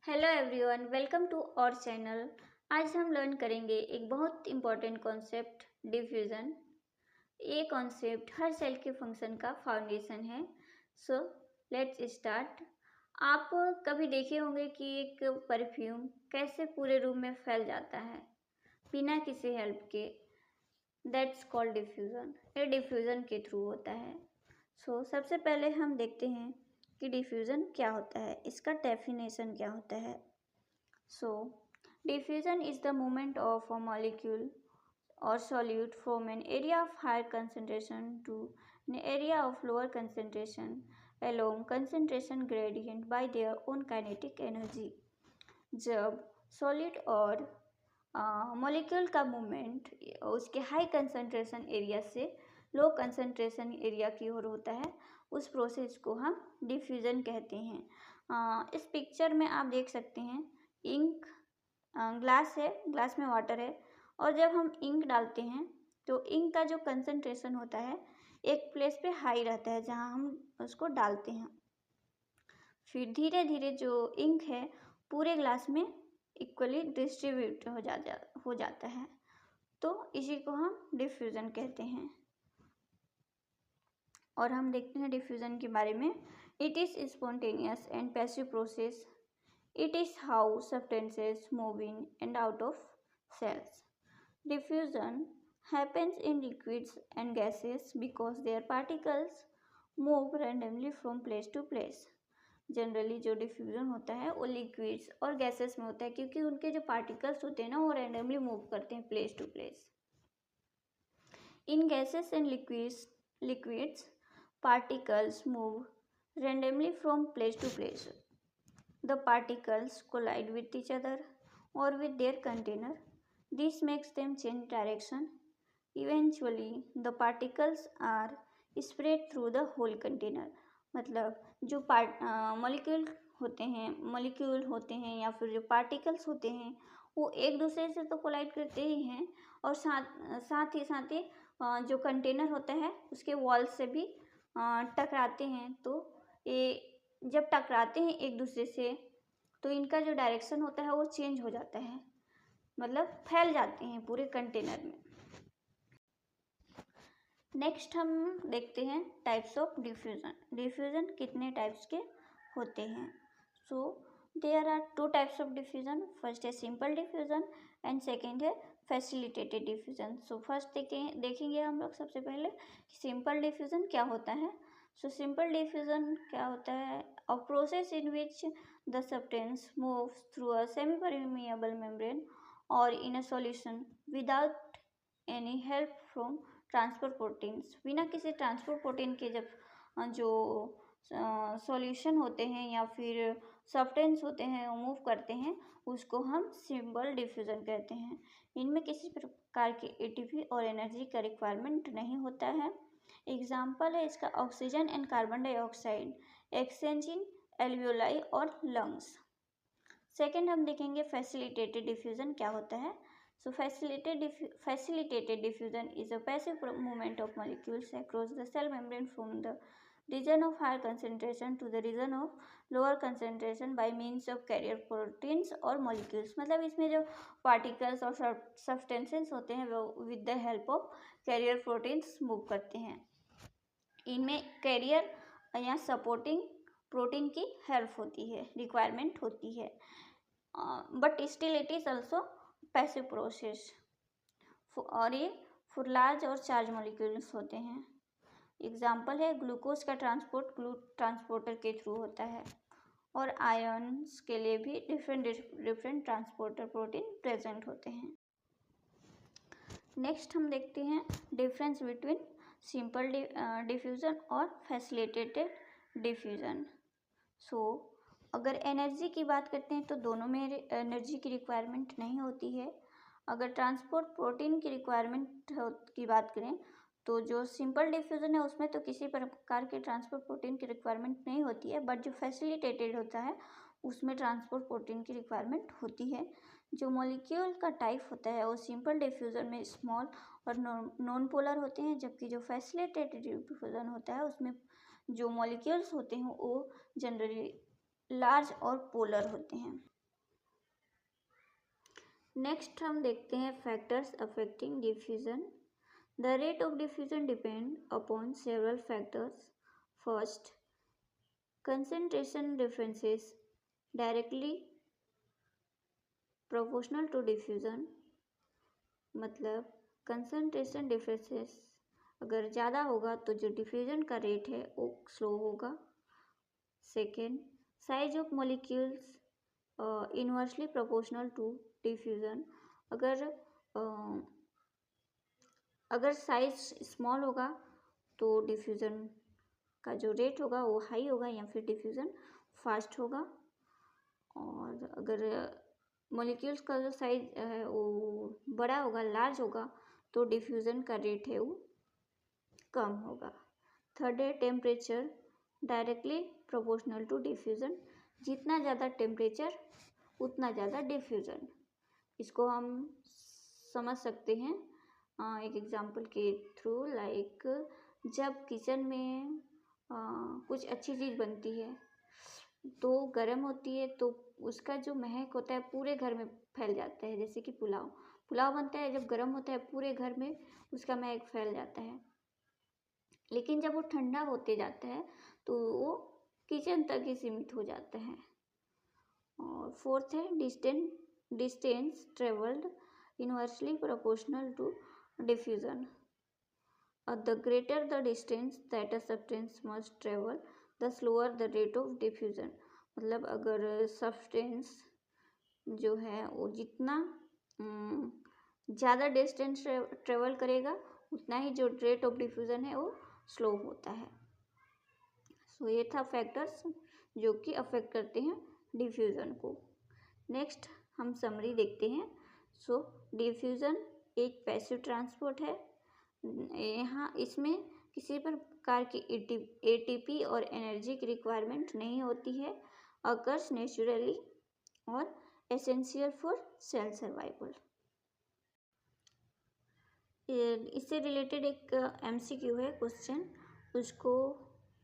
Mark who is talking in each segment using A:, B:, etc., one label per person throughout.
A: Hello everyone, welcome to our channel. आज हम learn करेंगे एक बहुत इम्पॉर्टेंट कॉन्सेप्ट, डिफ्यूज़न। ये कॉन्सेप्ट हर सेल के फंक्शन का फाउंडेशन है। So let's start. आप कभी देखे होंगे कि एक परफ्यूम कैसे पूरे रूम में फैल जाता है बिना किसी हेल्प के। That's called diffusion. ये डिफ्यूज़न के थ्रू होता है। सबसे पहले हम देखते हैं कि डिफ्यूज़न क्या होता है, इसका डेफिनेशन क्या होता है। Diffusion is the movement of a molecule or solute from an area of higher concentration to an area of lower concentration along concentration gradient by their own kinetic energy। जब solid और molecule का movement उसके high concentration area से low concentration area की ओर होता है, उस process को हम डिफ्यूज़न कहते हैं। इस पिक्चर में आप देख सकते हैं इंक, ग्लास है, ग्लास में वाटर है, और जब हम इंक डालते हैं तो इंक का जो कंसंट्रेशन होता है एक प्लेस पे हाई रहता है जहाँ हम उसको डालते हैं। फिर धीरे धीरे जो इंक है पूरे ग्लास में इक्वली डिस्ट्रीब्यूट हो जाता है, तो इसी को हम डिफ्यूज़न कहते हैं। और हम देखते हैं डिफ्यूज़न के बारे में। It is spontaneous and passive process. It is how substances move in and out of cells. Diffusion happens in liquids and gases because their particles move randomly from place to place. Generally जो diffusion होता है वो liquids और gases में होता है, क्योंकि उनके जो पार्टिकल्स होते हैं ना वो रैंडमली मूव करते हैं place to place. In gases and liquids particles move randomly from place to place. The particles collide with each other or with their container. This makes them change direction. Eventually, the particles are spread through the whole container. मतलब जो molecule होते हैं या फिर जो particles होते हैं वो एक दूसरे से तो कोलाइड करते ही हैं, और साथ ही जो कंटेनर होता है उसके वॉल से भी टकराते हैं। तो ये जब टकराते हैं एक दूसरे से तो इनका जो डायरेक्शन होता है वो चेंज हो जाता है, मतलब फैल जाते हैं पूरे कंटेनर में। नेक्स्ट हम देखते हैं टाइप्स ऑफ डिफ्यूज़न। डिफ्यूज़न कितने टाइप्स के होते हैं। There are two types of diffusion. First है सिंपल डिफ्यूज़न एंड सेकेंड है फैसिलिटेटेड डिफ्यूज़न। फर्स्ट देखेंगे हम लोग सबसे पहले सिंपल डिफ्यूज़न क्या होता है। सिंपल डिफ्यूज़न क्या होता है, a process in which the substance moves through a semi-permeable membrane or in a solution without any help from transport proteins. बिना किसी ट्रांसपोर्ट प्रोटीन के जब जो सॉल्यूशन होते हैं या फिर सब्सटेंस होते हैं वो मूव करते हैं, उसको हम सिंपल डिफ्यूज़न कहते हैं। इनमें किसी प्रकार के एटीपी और एनर्जी का रिक्वायरमेंट नहीं होता है। एग्जाम्पल है इसका oxygen and carbon dioxide exchange in alveoli और लंग्स। सेकेंड हम देखेंगे फैसिलिटेटेड डिफ्यूज़न क्या होता है। Facilitated diffusion is a passive movement of molecules across the cell membrane from the region of higher concentration to the region of lower concentration by means of carrier proteins और molecules. मतलब इसमें जो particles और substances होते हैं वो with the help of carrier proteins move करते हैं। इनमें कैरियर या सपोर्टिंग प्रोटीन की हेल्प होती है, रिक्वायरमेंट होती है, but still it is also passive process. और ये फॉर लार्ज और चार्ज मॉलिक्यूल्स होते हैं। एग्जाम्पल है ग्लूकोज का ट्रांसपोर्ट ट्रांसपोर्टर के थ्रू होता है, और आयन्स के लिए भी डिफरेंट ट्रांसपोर्टर प्रोटीन प्रेजेंट होते हैं। नेक्स्ट हम देखते हैं डिफरेंस बिटवीन सिंपल डिफ्यूज़न और फैसिलिटेटेड डिफ्यूज़न। अगर एनर्जी की बात करते हैं तो दोनों में एनर्जी की रिक्वायरमेंट नहीं होती है। अगर ट्रांसपोर्ट प्रोटीन की रिक्वायरमेंट की बात करें तो जो सिंपल डिफ्यूज़न है उसमें तो किसी प्रकार के ट्रांसपोर्ट प्रोटीन की रिक्वायरमेंट नहीं होती है, बट जो फैसिलिटेटेड होता है उसमें ट्रांसपोर्ट प्रोटीन की रिक्वायरमेंट होती है। जो मॉलिक्यूल का टाइप होता है वो सिंपल डिफ्यूज़न में स्मॉल और नॉन पोलर होते हैं, जबकि जो फैसिलिटेटेड डिफ्यूज़न होता है उसमें जो मॉलिक्यूल्स होते हैं वो जनरली लार्ज और पोलर होते हैं। नेक्स्ट हम देखते हैं factors affecting diffusion. The rate of diffusion depend upon several factors. First, concentration differences directly proportional to diffusion. मतलब कंसंट्रेशन डिफरेंसेस अगर ज़्यादा होगा तो जो डिफ्यूजन का रेट है वो स्लो होगा. Second, size of molecules inversely proportional to diffusion. अगर साइज स्मॉल होगा तो डिफ्यूजन का जो रेट होगा वो हाई होगा या फिर डिफ्यूज़न फास्ट होगा. और अगर मॉलिक्यूल्स का जो साइज है वो बड़ा होगा, लार्ज होगा, तो डिफ्यूज़न का रेट है वो कम होगा. थर्ड है temperature directly proportional to diffusion. जितना ज़्यादा टेम्परेचर उतना ज़्यादा डिफ्यूज़न. इसको हम समझ सकते हैं एक एग्जांपल के थ्रू. लाइक जब किचन में कुछ अच्छी चीज़ बनती है तो गर्म होती है तो उसका जो महक होता है पूरे घर में फैल जाता है. जैसे कि पुलाव बनता है, जब गर्म होता है पूरे घर में उसका महक फैल जाता है. लेकिन जब वो ठंडा होते जाता है तो वो किचन तक ही सीमित हो जाता है. और फोर्थ है distance travelled inversely proportional to diffusion. The greater the distance that a substance must travel, the slower the rate of diffusion. मतलब अगर सब्सटेंस जो है वो जितना ज़्यादा डिस्टेंस ट्रेवल करेगा उतना ही जो रेट ऑफ डिफ्यूज़न है वो स्लो होता है. सो ये था फैक्टर्स जो कि अफेक्ट करते हैं डिफ्यूज़न को. नेक्स्ट हम समरी देखते हैं. सो डिफ्यूज़न एक पैसिव ट्रांसपोर्ट है. यहाँ इसमें किसी प्रकार की एटीपी और एनर्जी की रिक्वायरमेंट नहीं होती है. अकर्स नेचुरली और एसेंशियल फॉर सेल सर्वाइवल. इससे रिलेटेड एक एमसीक्यू है क्वेश्चन,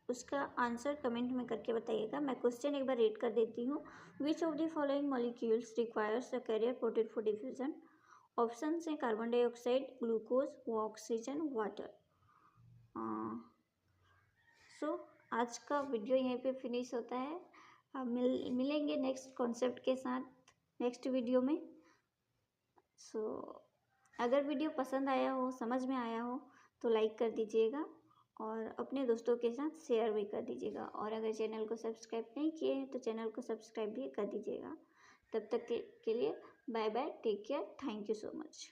A: उसका आंसर कमेंट में करके बताइएगा. मैं क्वेश्चन एक बार रीड कर देती हूँ. Which of the following molecules requires a carrier protein for diffusion. Option है carbon dioxide, glucose, oxygen, water. So आज का वीडियो यहीं पे फिनिश होता है. अब मिलेंगे नेक्स्ट कॉन्सेप्ट के साथ नेक्स्ट वीडियो में. सो अगर वीडियो पसंद आया हो, समझ में आया हो तो लाइक कर दीजिएगा और अपने दोस्तों के साथ शेयर भी कर दीजिएगा. और अगर चैनल को सब्सक्राइब नहीं किए हैं तो चैनल को सब्सक्राइब भी कर दीजिएगा. तब तक के लिए bye bye, take care, thank you so much.